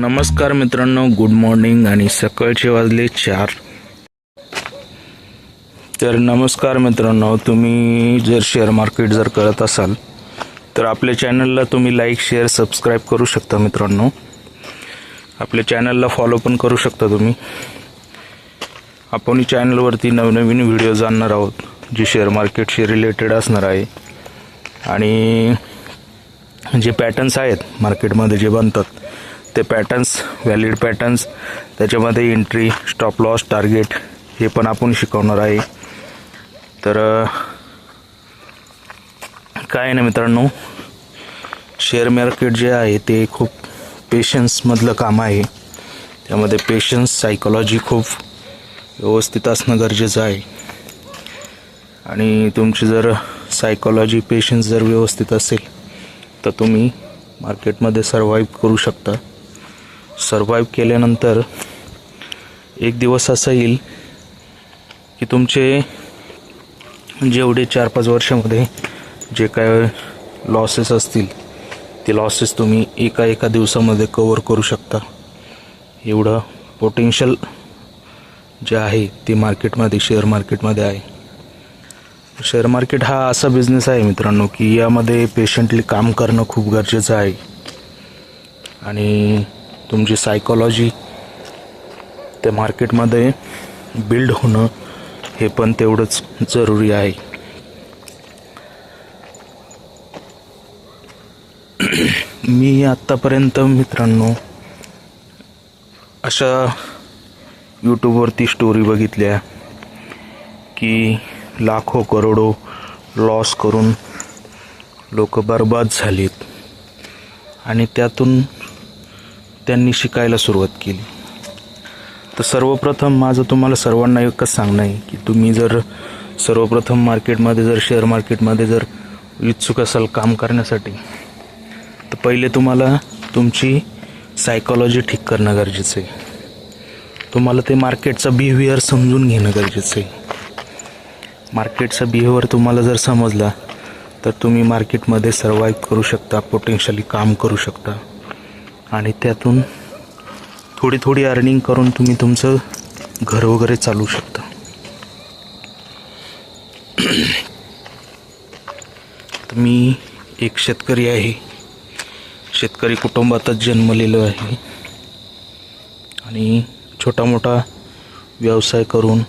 नमस्कार मित्रांनो, good morning आणि सकाळचे वाजले 4. तर नमस्कार मित्रांनो, तुम्ही जर शेअर मार्केट जर करत असाल तर आपल्या चॅनलला तुम्ही लाईक शेअर सबस्क्राईब करू शकता. मित्रांनो, आपल्या चॅनलला फॉलो पण करू शकता तुम्ही. आपण चॅनलवरती नवनवीन व्हिडिओ जाणणार आहोत जे शेअर मार्केटशी रिलेटेड असणार आहे. आणि जे पॅटर्न्स आहेत मार्केटमध्ये जे बनतात ते पॅटर्न्स, व्हॅलिड पॅटर्न्स, त्याच्यामध्ये एंट्री, स्टॉप लॉस, टार्गेट हे पण आपण शिकवणार आहे. तर काय ना मित्रांनो, शेअर मार्केट जे आहे ते खूप पेशन्समधलं काम आहे. त्यामध्ये पेशन्स, सायकोलॉजी खूप व्यवस्थित असणं गरजेचं आहे. आणि तुमची जर सायकोलॉजी, पेशन्स जर व्यवस्थित असेल तर तुम्ही मार्केटमध्ये सर्वाईव्ह करू शकता. सर्वाईव्ह केल्यानंतर एक दिवस असा येईल की तुमचे जेवढे 4-5 वर्षामध्ये जे काय लॉसेस असतील ते लॉसेस तुम्ही एका दिवसामध्ये कव्हर करू शकता. एवढं पोटेन्शियल जे आहे ते मार्केटमध्ये, शेअर मार्केटमध्ये आहे. शेअर मार्केट हा असा बिझनेस आहे मित्रांनो की यामध्ये पेशंटली काम करणं खूप गरजेचं आहे. आणि तुमची सायकोलॉजी त्या मार्केटमध्ये बिल्ड होणं हे पण तेवढंच जरुरी आहे. मी आत्तापर्यंत मित्रांनो अशा यूट्यूबवरती स्टोरी बघितल्या की लाखो करोडो लॉस करून लोक बर्बाद झालीत आणि त्यातून त्यांनी शिकायला सुरुवात केली. तर सर्वप्रथम माझं तुम्हाला सर्वांना एकच सांगणं आहे की तुम्ही जर सर्वप्रथम मार्केटमध्ये जर शेअर मार्केटमध्ये जर इच्छुक असाल काम करण्यासाठी तर पहिले तुम्हाला तुमची सायकोलॉजी ठीक करणं गरजेचं आहे. तुम्हाला ते मार्केटचा बिहेवियर समजून घेणं गरजेचं आहे. मार्केटचा बिहेवियर तुम्हाला जर समजला तर तुम्ही मार्केटमध्ये सर्वाईव्ह करू शकता, पोटेन्शियली काम करू शकता आणि त्यातून थोडी अर्निंग करून तुम्ही तुमचं घर वगैरे चालवू शकता. तर मी एक शेतकरी आहे, शेतकरी कुटुंबातच जन्मलेलो आहे आणि छोटा मोठा व्यवसाय करून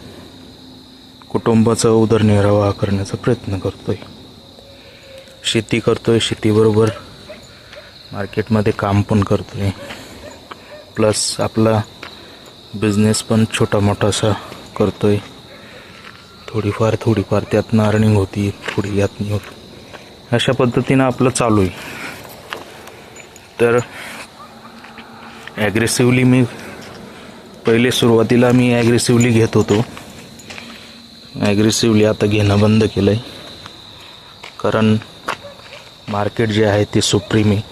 कुटुंबाचा उदरनिर्वाह करण्याचा प्रयत्न करतोय. शेती करतोय, शेतीबरोबर मार्केटमध्ये काम पण करतोय, प्लस आपला बिझनेस पण छोटा मोठा असा करतोय. थोडीफार त्यातनं अर्निंग होती, थोडी यातनी होती. अशा पद्धतीनं आपलं चालू आहे. तर ॲग्रेसिव्हली मी पहिले सुरुवातीला मी ॲग्रेसिव्हली घेत होतो. ॲग्रेसिव्हली आता घेणं बंद केलं आहे, कारण मार्केट जे आहे ते सुप्रीम आहे.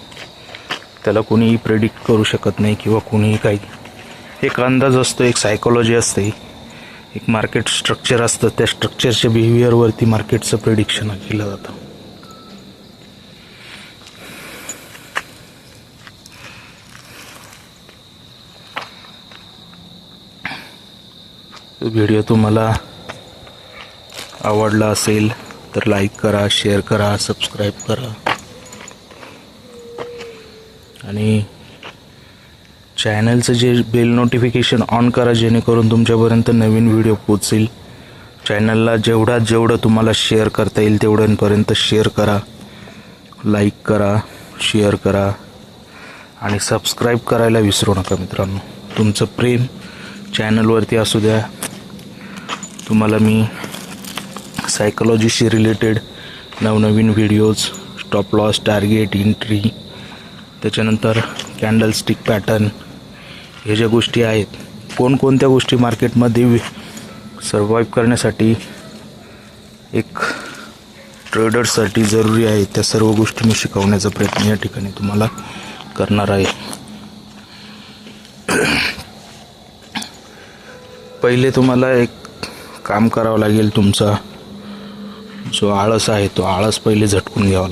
त्याला कोणीही प्रेडिक्ट करू शकत नाही किंवा कोणीही काही, एक अंदाज असतो, एक सायकोलॉजी असते एक मार्केट स्ट्रक्चर असतं, त्या स्ट्रक्चरच्या बिहेवियरवरती मार्केटचं प्रेडिक्शन केलं जातं. व्हिडिओ तुम्हाला आवडला असेल तर लाईक करा, शेअर करा, सबस्क्राईब करा आणि चॅनलचं जे बेल नोटिफिकेशन ऑन करा, जेणेकरून तुमच्यापर्यंत नवीन व्हिडिओ पोचेल. चॅनलला जेवढं तुम्हाला शेअर करता येईल तेवढ्यांपर्यंत शेअर करा, लाईक करा, शेअर करा आणि सबस्क्राईब करायला विसरू नका मित्रांनो. तुमचं प्रेम चॅनलवरती असू द्या. तुम्हाला मी सायकोलॉजीशी रिलेटेड नवनवीन videos, stop loss, target, entry, त्याच्यानंतर कॅन्डल स्टिक पॅटर्न, हे ज्या गोष्टी आहेत, कोणकोणत्या गोष्टी मार्केटमध्ये सर्वाईव्ह करण्यासाठी एक ट्रेडर्ससाठी जरुरी आहे, त्या सर्व गोष्टी मी शिकवण्याचा प्रयत्न या ठिकाणी तुम्हाला करणार आहे. पहिले तुम्हाला एक काम करावं लागेल. तुमचा जो आळस आहे तो आळस पहिले झटकून घ्यावा लागेल.